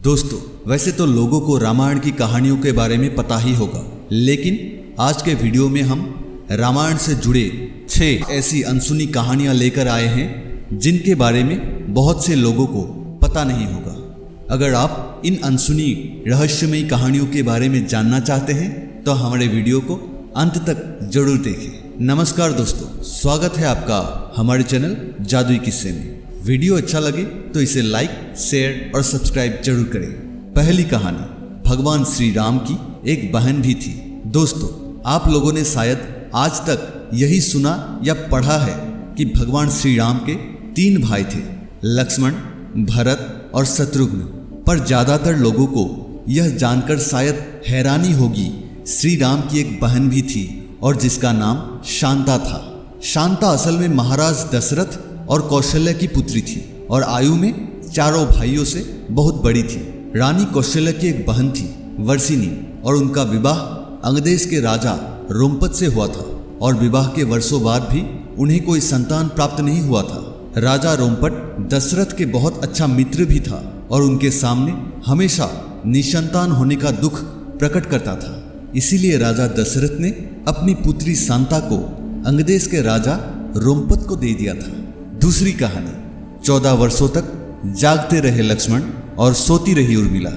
दोस्तों, वैसे तो लोगों को रामायण की कहानियों के बारे में पता ही होगा, लेकिन आज के वीडियो में हम रामायण से जुड़े 6 ऐसी अनसुनी कहानियां लेकर आए हैं जिनके बारे में बहुत से लोगों को पता नहीं होगा। अगर आप इन अनसुनी रहस्यमयी कहानियों के बारे में जानना चाहते हैं तो हमारे वीडियो को अंत तक जरूर देखें। नमस्कार दोस्तों, स्वागत है आपका हमारे चैनल जादुई किस्से में। वीडियो अच्छा लगे तो इसे लाइक, शेयर और सब्सक्राइब जरूर करें। पहली कहानी, भगवान श्री राम की एक बहन भी थी। दोस्तों, आप लोगों ने शायद आज तक यही सुना या पढ़ा है कि भगवान श्री राम के 3 भाई थे, लक्ष्मण, भरत और शत्रुघ्न। पर ज्यादातर लोगों को यह जानकर शायद हैरानी होगी, श्री राम की एक बहन भी थी और जिसका नाम शांता था। शांता असल में महाराज दशरथ और कौशल्या की पुत्री थी और आयु में चारों भाइयों से बहुत बड़ी थी। रानी कौशल्या की एक बहन थी, वर्षिनी, और उनका विवाह अंगदेश के राजा रोमपत से हुआ था और विवाह के वर्षों बाद भी उन्हें कोई संतान प्राप्त नहीं हुआ था। राजा रोमपट दशरथ के बहुत अच्छा मित्र भी था और उनके सामने हमेशा निसंतान होने का दुख प्रकट करता था। इसीलिए राजा दशरथ ने अपनी पुत्री शांता को अंगदेश के राजा रोमपत को दे दिया था। दूसरी कहानी, 14 वर्षों तक जागते रहे लक्ष्मण और सोती रही उर्मिला।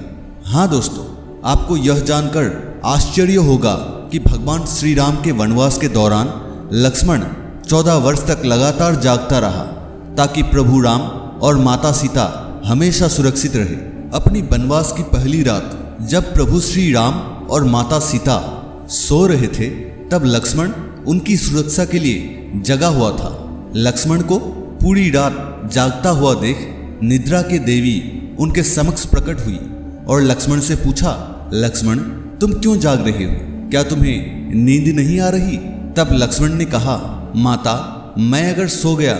हाँ दोस्तों, आपको यह जानकर आश्चर्य होगा कि भगवान श्री राम के वनवास के दौरान लक्ष्मण 14 वर्ष तक लगातार जागता रहा ताकि प्रभु राम और माता सीता हमेशा सुरक्षित रहे। अपनी वनवास की पहली रात जब प्रभु श्री राम और माता सीता सो रहे थे, तब लक्ष्मण उनकी सुरक्षा के लिए जगा हुआ था। लक्ष्मण को पूरी रात जागता हुआ देख निद्रा के देवी उनके समक्ष प्रकट हुई और लक्ष्मण से पूछा, लक्ष्मण, तुम क्यों जाग रहे हो? क्या तुम्हें नींद नहीं आ रही? तब लक्ष्मण ने कहा, माता, मैं अगर सो गया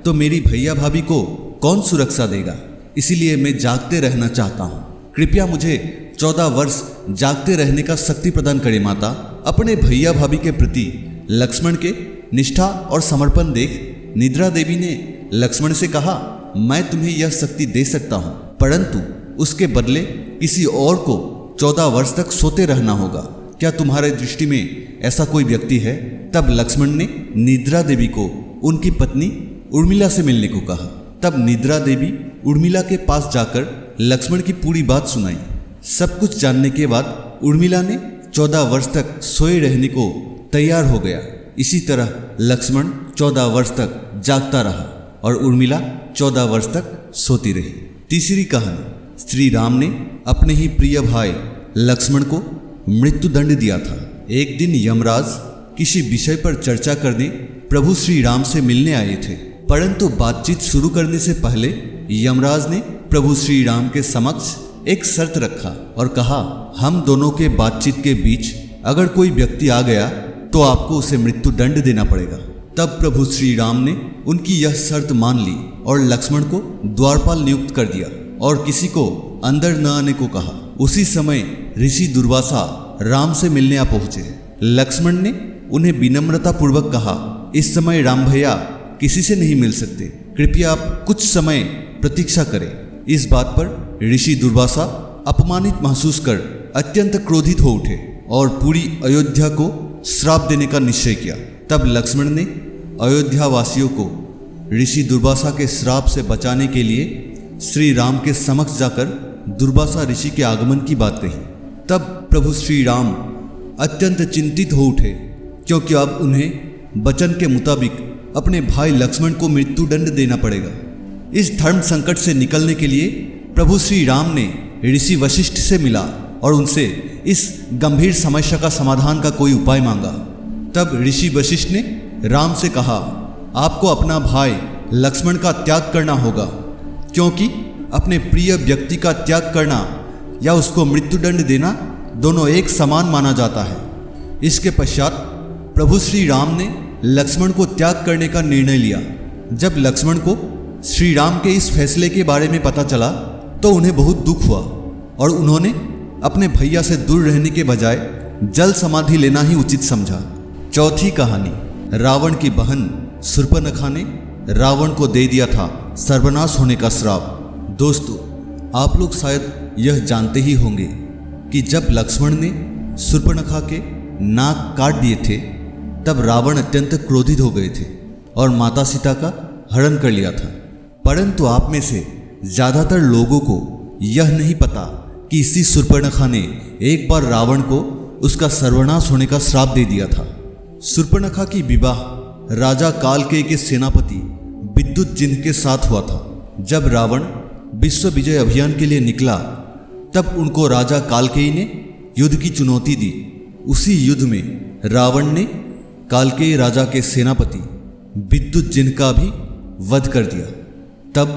तो मेरी भैया भाभी को कौन सुरक्षा देगा? इसीलिए मैं जागते रहना चाहता हूँ। कृपया मुझे 14 वर्ष जागते रहने का शक्ति प्रदान करें माता। अपने भैया भाभी के प्रति लक्ष्मण के निष्ठा और समर्पण देख निद्रा देवी ने लक्ष्मण से कहा, मैं तुम्हें यह शक्ति दे सकता हूँ, परंतु उसके बदले किसी और को 14 वर्ष तक सोते रहना होगा। क्या तुम्हारे दृष्टि में ऐसा कोई व्यक्ति है? तब लक्ष्मण ने निद्रा देवी को उनकी पत्नी उर्मिला से मिलने को कहा। तब निद्रा देवी उर्मिला के पास जाकर लक्ष्मण की पूरी बात सुनाई। सब कुछ जानने के बाद उर्मिला ने 14 वर्ष तक सोए रहने को तैयार हो गया। इसी तरह लक्ष्मण 14 वर्ष तक जागता रहा और उर्मिला 14 वर्ष तक सोती रही। तीसरी कहानी, श्री राम ने अपने ही प्रिय भाई लक्ष्मण को मृत्यु दंड दिया था। एक दिन यमराज किसी विषय पर चर्चा करने प्रभु श्री राम से मिलने आए थे, परंतु बातचीत शुरू करने से पहले यमराज ने प्रभु श्री राम के समक्ष एक शर्त रखा और कहा, हम दोनों के बातचीत के बीच अगर कोई व्यक्ति आ गया तो आपको उसे मृत्यु दंड देना पड़ेगा। तब प्रभु श्री राम ने उनकी यह शर्त मान ली और लक्ष्मण को द्वारपाल नियुक्त कर दिया और किसी को अंदर न आने को कहा। उसी समय ऋषि दुर्वासा राम से मिलने आ पहुंचे। लक्ष्मण ने उन्हें विनम्रता पूर्वक कहा, इस समय राम भैया किसी से नहीं मिल सकते, कृपया आप कुछ समय प्रतीक्षा करें। इस बात पर ऋषि दुर्वासा अपमानित महसूस कर अत्यंत क्रोधित हो उठे और पूरी अयोध्या को श्राप देने का निश्चय किया। तब लक्ष्मण ने अयोध्या वासियों को ऋषि दुर्वासा के श्राप से बचाने के लिए श्री राम के समक्ष जाकर दुर्वासा ऋषि के आगमन की बात कही। तब प्रभु श्री राम अत्यंत चिंतित हो उठे, क्योंकि अब उन्हें वचन के मुताबिक अपने भाई लक्ष्मण को मृत्यु दंड देना पड़ेगा। इस धर्म संकट से निकलने के लिए प्रभु श्री राम ने ऋषि वशिष्ठ से मिला और उनसे इस गंभीर समस्या का समाधान का कोई उपाय मांगा। तब ऋषि वशिष्ठ ने राम से कहा, आपको अपना भाई लक्ष्मण का त्याग करना होगा, क्योंकि अपने प्रिय व्यक्ति का त्याग करना या उसको मृत्युदंड देना दोनों एक समान माना जाता है। इसके पश्चात प्रभु श्री राम ने लक्ष्मण को त्याग करने का निर्णय लिया। जब लक्ष्मण को श्री राम के इस फैसले के बारे में पता चला तो उन्हें बहुत दुख हुआ और उन्होंने अपने भैया से दूर रहने के बजाय जल समाधि लेना ही उचित समझा। चौथी कहानी, रावण की बहन शूर्पणखा ने रावण को दे दिया था सर्वनाश होने का श्राप। दोस्तों, आप लोग शायद यह जानते ही होंगे कि जब लक्ष्मण ने शूर्पणखा के नाक काट दिए थे तब रावण अत्यंत क्रोधित हो गए थे और माता सीता का हरण कर लिया था। परंतु आप में से ज्यादातर लोगों को यह नहीं पता कि इसी शूर्पणखा ने एक बार रावण को उसका सर्वनाश होने का श्राप दे दिया था। शूर्पणखा की विवाह राजा कालकेय के सेनापति विद्युतजिह्न के साथ हुआ था। जब रावण विश्व विजय अभियान के लिए निकला तब उनको राजा कालकेय ने युद्ध की चुनौती दी। उसी युद्ध में रावण ने कालकेय राजा के सेनापति विद्युतजिह्न का भी वध कर दिया। तब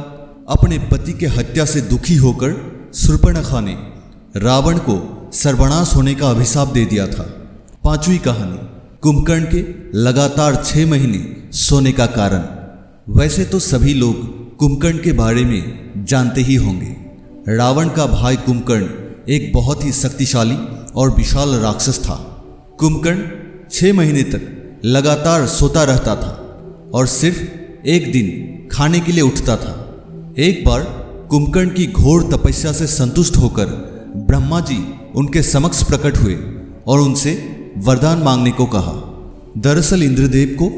अपने पति के हत्या से दुखी होकर शूर्पणखा ने रावण को सर्वनाश होने का अभिशाप दे दिया था। पांचवी कहानी, कुंभकर्ण के लगातार 6 महीने सोने का कारण। वैसे तो सभी लोग कुंभकर्ण के बारे में जानते ही होंगे। रावण का भाई कुंभकर्ण एक बहुत ही शक्तिशाली और विशाल राक्षस था। कुंभकर्ण 6 महीने तक लगातार सोता रहता था और सिर्फ एक दिन खाने के लिए उठता था। एक बार कुंभकर्ण की घोर तपस्या से संतुष्ट होकर ब्रह्मा जी उनके समक्ष प्रकट हुए और उनसे वरदान मांगने को कहा। दरअसल इंद्रदेव को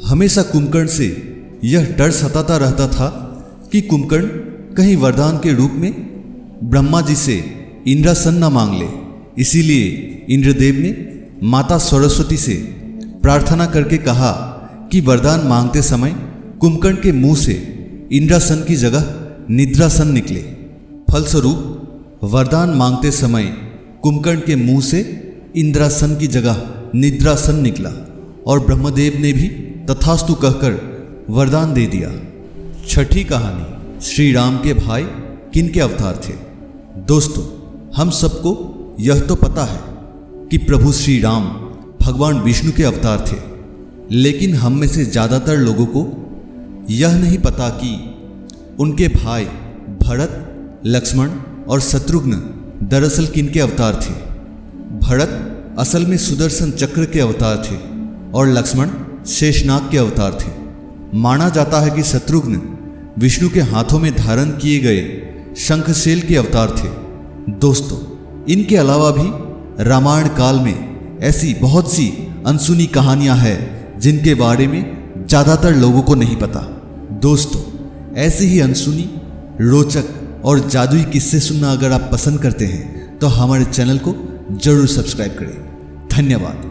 हमेशा कुंभकर्ण से यह डर सताता रहता था कि कुंभकर्ण कहीं वरदान के रूप में ब्रह्मा जी से इंद्रासन न मांग ले। इसीलिए इंद्रदेव ने माता सरस्वती से प्रार्थना करके कहा कि वरदान मांगते समय कुंभकर्ण के मुंह से इंद्रासन की जगह निद्रासन निकले। फलस्वरूप वरदान मांगते समय कुंभकर्ण के मुंह से इंद्रासन की जगह निद्रासन निकला और ब्रह्मदेव ने भी तथास्तु कहकर वरदान दे दिया। छठी कहानी, श्री राम के भाई किन के अवतार थे। दोस्तों, हम सबको यह तो पता है कि प्रभु श्री राम भगवान विष्णु के अवतार थे, लेकिन हम में से ज़्यादातर लोगों को यह नहीं पता कि उनके भाई भरत, लक्ष्मण और शत्रुघ्न दरअसल किनके अवतार थे। भरत असल में सुदर्शन चक्र के अवतार थे और लक्ष्मण शेषनाग के अवतार थे। माना जाता है कि शत्रुघ्न विष्णु के हाथों में धारण किए गए शंखशैल के अवतार थे। दोस्तों, इनके अलावा भी रामायण काल में ऐसी बहुत सी अनसुनी कहानियां हैं जिनके बारे में ज़्यादातर लोगों को नहीं पता। दोस्तों, ऐसी ही अनसुनी, रोचक और जादुई किस्से सुनना अगर आप पसंद करते हैं तो हमारे चैनल को जरूर सब्सक्राइब करें। धन्यवाद।